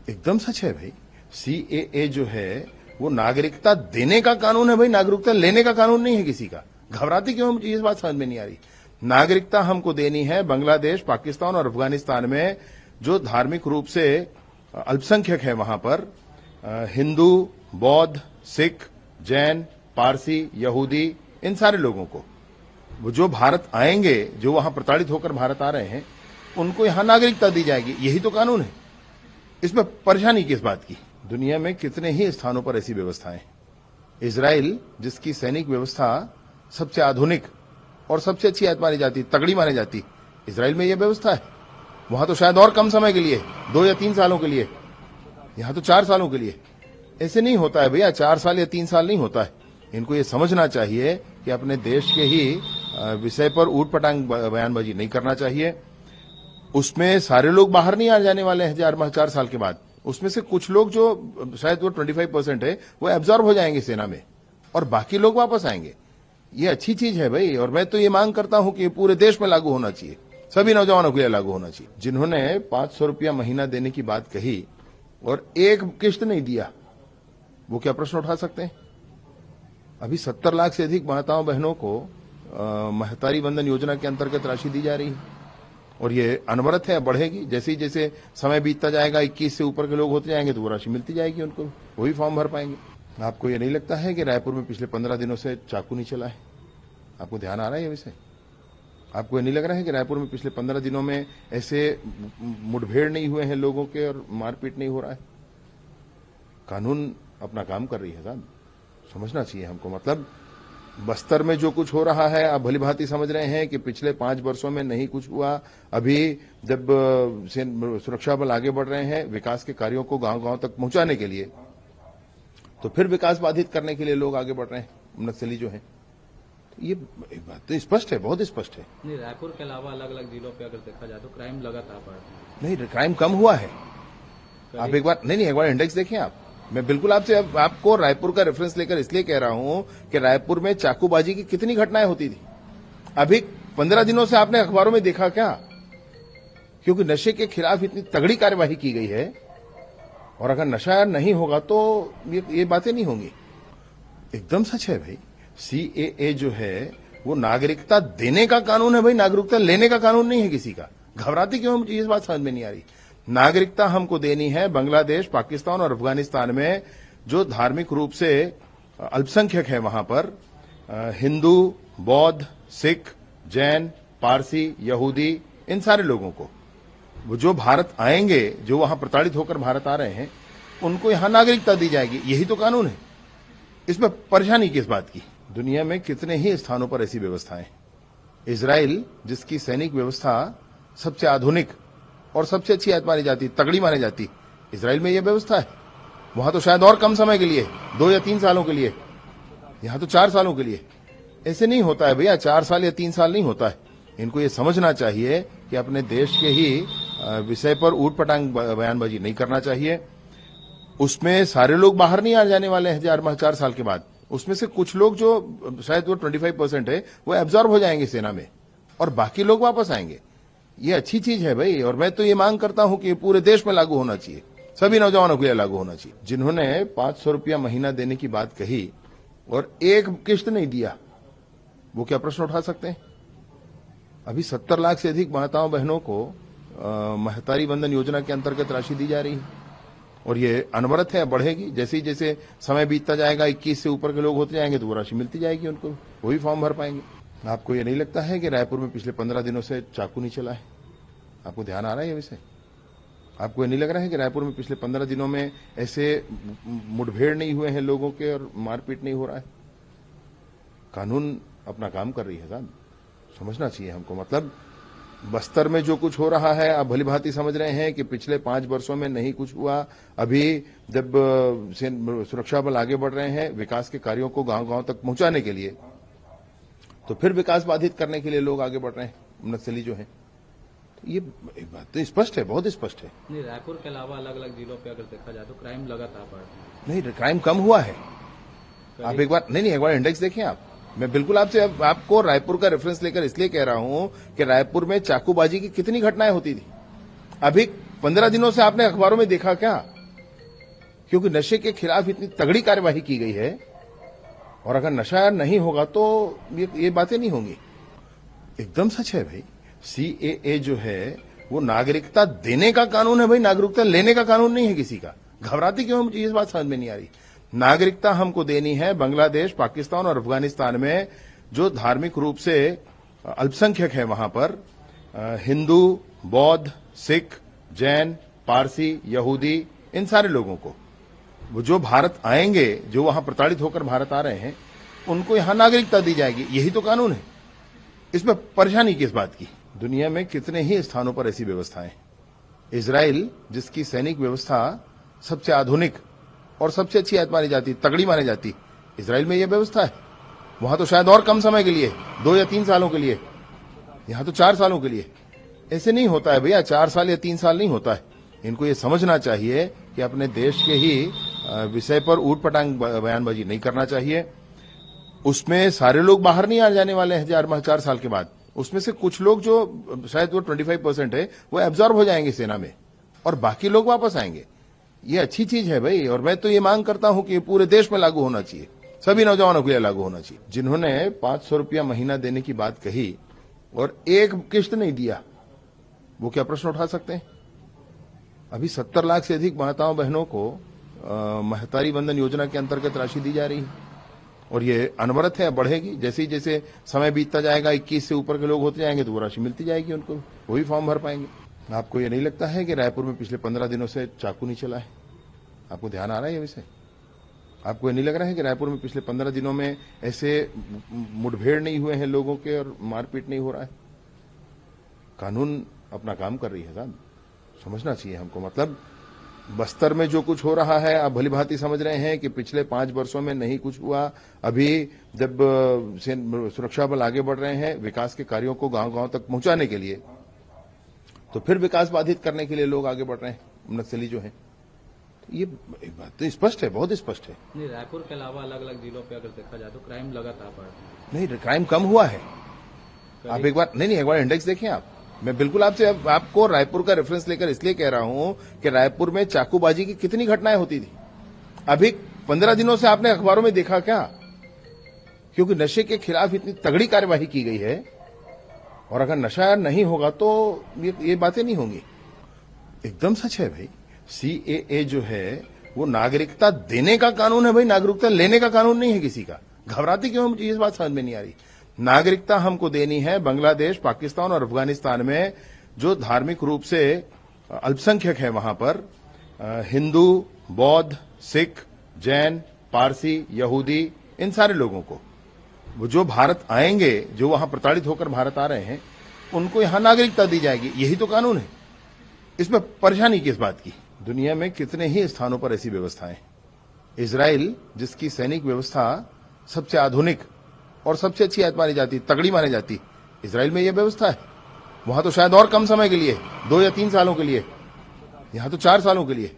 एकदम सच है भाई। सीएए जो है वो नागरिकता देने का कानून है भाई, नागरिकता लेने का कानून नहीं है किसी का। घबराती क्यों, मुझे ये बात समझ में नहीं आ रही। नागरिकता हमको देनी है बांग्लादेश, पाकिस्तान और अफगानिस्तान में जो धार्मिक रूप से अल्पसंख्यक है वहां पर, हिंदू, बौद्ध, सिख, जैन, पारसी, यहूदी, इन सारे लोगों को, वो जो भारत आएंगे, जो वहां प्रताड़ित होकर भारत आ रहे हैं, उनको यहां नागरिकता दी जाएगी। यही तो कानून है। इसमें परेशानी किस बात की। दुनिया में कितने ही स्थानों पर ऐसी व्यवस्थाएं। इजराइल, जिसकी सैनिक व्यवस्था सबसे आधुनिक और सबसे अच्छी मानी जाती, तगड़ी मानी जाती, इजराइल में यह व्यवस्था है। वहां तो शायद और कम समय के लिए, 2 या 3 सालों के लिए, यहां तो 4 सालों के लिए। ऐसे नहीं होता है भैया, 4 साल या 3 साल नहीं होता है। इनको ये समझना चाहिए कि अपने देश के ही विषय पर ऊट पटांग बयानबाजी नहीं करना चाहिए। उसमें सारे लोग बाहर नहीं आ जाने वाले हैं 4 साल के बाद। उसमें से कुछ लोग, जो शायद वो 25% है, वो एब्जॉर्ब हो जाएंगे सेना में और बाकी लोग वापस आएंगे। ये अच्छी चीज है भाई, और मैं तो ये मांग करता हूं कि पूरे देश में लागू होना चाहिए, सभी नौजवानों के लिए लागू होना चाहिए। जिन्होंने 500 रुपया महीना देने की बात कही और एक किश्त नहीं दिया, वो क्या प्रश्न उठा सकते हैं? अभी 70 लाख से अधिक माताओं बहनों को महतारी वंदन योजना के अंतर्गत राशि दी जा रही है और ये अनवरत है, बढ़ेगी। जैसे ही जैसे समय बीतता जाएगा, 21 से ऊपर के लोग होते जाएंगे तो वो राशि मिलती जाएगी उनको, वही फॉर्म भर पाएंगे। आपको ये नहीं लगता है कि रायपुर में पिछले 15 दिनों से चाकू नहीं चला है? आपको ध्यान आ रहा है ये विषय? आपको ये नहीं लग रहा है कि रायपुर में पिछले 15 दिनों में ऐसे मुठभेड़ नहीं हुए हैं लोगों के और मारपीट नहीं हो रहा है? कानून अपना काम कर रही है साहब, समझना चाहिए हमको। मतलब बस्तर में जो कुछ हो रहा है, आप भली भांति समझ रहे हैं कि पिछले 5 वर्षों में नहीं कुछ हुआ। अभी जब सुरक्षा बल आगे बढ़ रहे हैं विकास के कार्यों को गांव-गांव तक पहुंचाने के लिए, तो फिर विकास बाधित करने के लिए लोग आगे बढ़ रहे हैं, नक्सली जो है। ये बात तो स्पष्ट है, बहुत स्पष्ट है। नहीं, रायपुर के अलावा अलग अलग जिलों पे अगर देखा जाए तो क्राइम लगातार बढ़ रहा है। नहीं, क्राइम कम हुआ है। आप एक बार इंडेक्स देखें आप। मैं बिल्कुल आपको रायपुर का रेफरेंस लेकर इसलिए कह रहा हूं कि रायपुर में चाकूबाजी की कितनी घटनाएं होती थी। अभी 15 दिनों से आपने अखबारों में देखा क्या? क्योंकि नशे के खिलाफ इतनी तगड़ी कार्यवाही की गई है, और अगर नशा नहीं होगा तो ये बातें नहीं होंगी। एकदम सच है भाई। सीएए जो है वो नागरिकता देने का कानून है भाई, नागरिकता लेने का कानून नहीं है किसी का। घबराती क्यों, मुझे ये बात समझ में नहीं आ रही। नागरिकता हमको देनी है बांग्लादेश, पाकिस्तान और अफगानिस्तान में जो धार्मिक रूप से अल्पसंख्यक है वहां पर, हिंदू, बौद्ध, सिख, जैन, पारसी, यहूदी, इन सारे लोगों को, वो जो भारत आएंगे, जो वहां प्रताड़ित होकर भारत आ रहे हैं, उनको यहां नागरिकता दी जाएगी। यही तो कानून है। इसमें परेशानी किस बात की। दुनिया में कितने ही स्थानों पर ऐसी व्यवस्थाएं। इजराइल, जिसकी सैनिक व्यवस्था सबसे आधुनिक और सबसे अच्छी मानी जाती, तगड़ी मानी जाती, इजराइल में यह व्यवस्था है। वहां तो शायद और कम समय के लिए, 2 या 3 सालों के लिए, यहां तो 4 सालों के लिए। ऐसे नहीं होता है भैया, 4 साल या 3 साल नहीं होता है। इनको ये समझना चाहिए कि अपने देश के ही विषय पर ऊट पटांग बयानबाजी नहीं करना चाहिए। उसमें सारे लोग बाहर नहीं आ जाने वाले हैं 4 साल के बाद। उसमें से कुछ लोग, जो शायद वो 25% है, वो एब्जॉर्ब हो जाएंगे सेना में और बाकी लोग वापस आएंगे। ये अच्छी चीज है भाई, और मैं तो ये मांग करता हूं कि पूरे देश में लागू होना चाहिए, सभी नौजवानों के लिए लागू होना चाहिए। जिन्होंने 500 रुपया महीना देने की बात कही और एक किश्त नहीं दिया, वो क्या प्रश्न उठा सकते हैं? अभी 70 लाख से अधिक माताओं बहनों को महतारी वंदन योजना के अंतर्गत राशि दी जा रही है और ये अनवरत है, बढ़ेगी। जैसे ही जैसे समय बीतता जाएगा, 21 से ऊपर के लोग होते जाएंगे तो वो राशि मिलती जाएगी उनको, वही फॉर्म भर पाएंगे। आपको ये नहीं लगता है कि रायपुर में पिछले 15 दिनों से चाकू नहीं चला है? आपको ध्यान आ रहा है ये विषय? आपको ये नहीं लग रहा है कि रायपुर में पिछले 15 दिनों में ऐसे मुठभेड़ नहीं हुए हैं लोगों के और मारपीट नहीं हो रहा है? कानून अपना काम कर रही है साहब, समझना चाहिए हमको। मतलब बस्तर में जो कुछ हो रहा है, आप भली भांति समझ रहे हैं कि पिछले 5 वर्षों में नहीं कुछ हुआ। अभी जब सुरक्षा बल आगे बढ़ रहे हैं विकास के कार्यों को गांव-गांव तक पहुंचाने के लिए, तो फिर विकास बाधित करने के लिए लोग आगे बढ़ रहे हैं, नक्सली जो है। ये बात तो स्पष्ट है, बहुत स्पष्ट है। नहीं, रायपुर के अलावा अलग अलग जिलों पे अगर देखा जाए तो क्राइम लगातार बढ़ रहा है। नहीं, क्राइम कम हुआ है। आप एक बार इंडेक्स देखें आप। मैं बिल्कुल आपको रायपुर का रेफरेंस लेकर इसलिए कह रहा हूं कि रायपुर में चाकूबाजी की कितनी घटनाएं होती थी। अभी 15 दिनों से आपने अखबारों में देखा क्या? क्योंकि नशे के खिलाफ इतनी तगड़ी कार्यवाही की गई है, और अगर नशा नहीं होगा तो ये बातें नहीं होंगी। एकदम सच है भाई। सीएए जो है वो नागरिकता देने का कानून है भाई, नागरिकता लेने का कानून नहीं है किसी का। घबराती क्यों, मुझे ये बात समझ में नहीं आ रही। नागरिकता हमको देनी है बांग्लादेश, पाकिस्तान और अफगानिस्तान में जो धार्मिक रूप से अल्पसंख्यक है, वहां पर हिंदू, बौद्ध, सिख, जैन, पारसी, यहूदी, इन सारे लोगों को, वो जो भारत आएंगे, जो वहां प्रताड़ित होकर भारत आ रहे हैं, उनको यहां नागरिकता दी जाएगी। यही तो कानून है। इसमें परेशानी किस बात की। दुनिया में कितने ही स्थानों पर ऐसी व्यवस्थाएं। इजराइल, जिसकी सैनिक व्यवस्था सबसे आधुनिक और सबसे अच्छी मानी जाती, तगड़ी मानी जाती, इजराइल में यह व्यवस्था है। वहां तो शायद और कम समय के लिए, 2 या 3 सालों के लिए, यहां तो 4 सालों के लिए। ऐसे नहीं होता है भैया, 4 साल या 3 साल नहीं होता है। इनको ये समझना चाहिए कि अपने देश के ही विषय पर ऊट पटांग बयानबाजी नहीं करना चाहिए। उसमें सारे लोग बाहर नहीं आ जाने वाले हैं 4 साल के बाद। उसमें से कुछ लोग, जो शायद वो 25% है, वो एब्जॉर्ब हो जाएंगे सेना में, और बाकी लोग वापस आएंगे। ये अच्छी चीज है भाई, और मैं तो ये मांग करता हूं कि पूरे देश में लागू होना चाहिए, सभी नौजवानों के लिए लागू होना चाहिए। जिन्होंने 500 रुपया महीना देने की बात कही और एक किश्त नहीं दिया, वो क्या प्रश्न उठा सकते हैं? अभी 70 लाख से अधिक माताओं बहनों को महतारी वंदन योजना के अंतर्गत राशि दी जा रही है, और ये अनवरत है, बढ़ेगी। जैसे ही जैसे समय बीतता जाएगा, 21 से ऊपर के लोग होते जाएंगे तो वो राशि मिलती जाएगी उनको, वो भी फॉर्म भर पाएंगे। आपको ये नहीं लगता है कि रायपुर में पिछले 15 दिनों से चाकू नहीं चला है? आपको ध्यान आ रहा है ये विषय? आपको ये नहीं लग रहा है कि रायपुर में पिछले 15 दिनों में ऐसे मुठभेड़ नहीं हुए हैं लोगों के, और मारपीट नहीं हो रहा है? कानून अपना काम कर रही है साहब, समझना चाहिए हमको। मतलब बस्तर में जो कुछ हो रहा है, आप भली भांति समझ रहे हैं कि पिछले 5 वर्षों में नहीं कुछ हुआ। अभी जब सुरक्षा बल आगे बढ़ रहे हैं विकास के कार्यों को गांव-गांव तक पहुंचाने के लिए, तो फिर विकास बाधित करने के लिए लोग आगे बढ़ रहे हैं, नक्सली जो है। तो ये बात तो स्पष्ट है, बहुत स्पष्ट है। नहीं, रायपुर के अलावा अलग अलग जिलों पे अगर देखा जाए तो क्राइम लगातार बढ़ रहा है। नहीं, क्राइम कम हुआ है। आप एक बार इंडेक्स देखें आप। मैं बिल्कुल आपको रायपुर का रेफरेंस लेकर इसलिए कह रहा हूं कि रायपुर में चाकूबाजी की कितनी घटनाएं होती थी। अभी 15 दिनों से आपने अखबारों में देखा क्या? क्योंकि नशे के खिलाफ इतनी तगड़ी कार्यवाही की गई है, और अगर नशा नहीं होगा तो ये बातें नहीं होंगी। एकदम सच है भाई। सीएए जो है वो नागरिकता देने का कानून है भाई, नागरिकता लेने का कानून नहीं है किसी का। घबराती क्यों, मुझे ये बात समझ में नहीं आ रही। नागरिकता हमको देनी है बांग्लादेश, पाकिस्तान और अफगानिस्तान में जो धार्मिक रूप से अल्पसंख्यक है, वहां पर हिंदू, बौद्ध, सिख, जैन, पारसी, यहूदी, इन सारे लोगों को, वो जो भारत आएंगे, जो वहां प्रताड़ित होकर भारत आ रहे हैं, उनको यहां नागरिकता दी जाएगी। यही तो कानून है। इसमें परेशानी किस बात की। दुनिया में कितने ही स्थानों पर ऐसी व्यवस्थाएं। इजराइल, जिसकी सैनिक व्यवस्था सबसे आधुनिक और सबसे अच्छी मानी जाती, तगड़ी मानी जाती, इजराइल में यह व्यवस्था है। वहां तो शायद और कम समय के लिए, 2 या 3 सालों के लिए, यहां तो 4 सालों के लिए।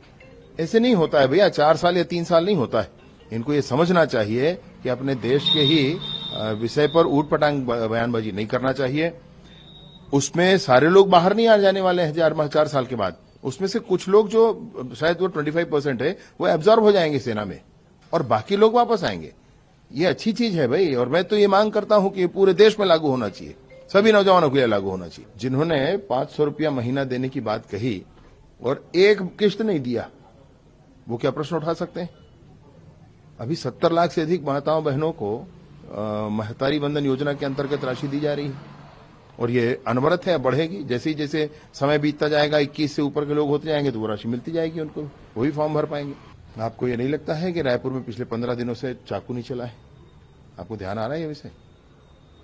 ऐसे नहीं होता है भैया, 4 साल या 3 साल नहीं होता है। इनको ये समझना चाहिए कि अपने देश के ही विषय पर ऊट पटांग बयानबाजी नहीं करना चाहिए। उसमें सारे लोग बाहर नहीं आ जाने वाले हैं 4 साल के बाद। उसमें से कुछ लोग, जो शायद वो 25% है, वो एब्जॉर्ब हो जाएंगे सेना में, और बाकी लोग वापस आएंगे। ये अच्छी चीज है भाई, और मैं तो ये मांग करता हूं कि पूरे देश में लागू होना चाहिए, सभी नौजवानों के लिए लागू होना चाहिए। जिन्होंने 500 रुपया महीना देने की बात कही और एक किश्त नहीं दिया, वो क्या प्रश्न उठा सकते हैं? अभी 70 लाख से अधिक माताओं बहनों को महतारी वंदन योजना के अंतर्गत राशि दी जा रही है, और ये अनवरत है, बढ़ेगी। जैसे ही जैसे समय बीतता जाएगा, 21 से ऊपर के लोग होते जाएंगे तो वो राशि मिलती जाएगी उनको, वो भी फॉर्म भर पाएंगे। आपको ये नहीं लगता है कि रायपुर में पिछले 15 दिनों से चाकू नहीं चला है? आपको ध्यान आ रहा है ये विषय?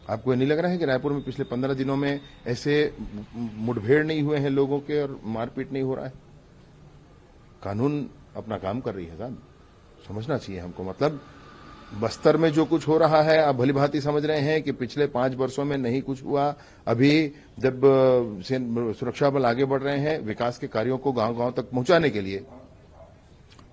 आपको ये नहीं लग रहा है कि रायपुर में पिछले 15 दिनों में ऐसे मुठभेड़ नहीं हुए हैं लोगों के, और मारपीट नहीं हो रहा है? कानून अपना काम कर रही है साहब, समझना चाहिए हमको। मतलब बस्तर में जो कुछ हो रहा है, आप भली भांति समझ रहे हैं कि पिछले 5 वर्षों में नहीं कुछ हुआ। अभी जब सुरक्षा बल आगे बढ़ रहे हैं विकास के कार्यों को गांव-गांव तक पहुंचाने के लिए,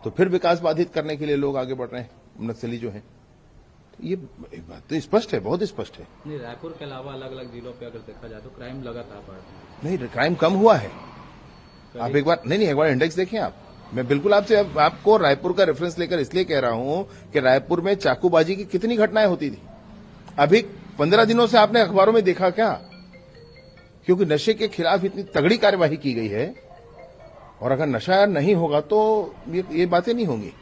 तो फिर विकास बाधित करने के लिए लोग आगे बढ़ रहे हैं, नक्सली जो है। तो ये बात तो स्पष्ट है, बहुत स्पष्ट है। नहीं, रायपुर के अलावा अलग अलग जिलों पे अगर देखा जाए तो क्राइम लगातार बढ़ रहा है। नहीं, क्राइम कम हुआ है। आप एक बार इंडेक्स देखें आप। मैं बिल्कुल आपको रायपुर का रेफरेंस लेकर इसलिए कह रहा हूं कि रायपुर में चाकूबाजी की कितनी घटनाएं होती थी। अभी 15 दिनों से आपने अखबारों में देखा क्या? क्योंकि नशे के खिलाफ इतनी तगड़ी कार्यवाही की गई है, और अगर नशा नहीं होगा तो ये बातें नहीं होंगी।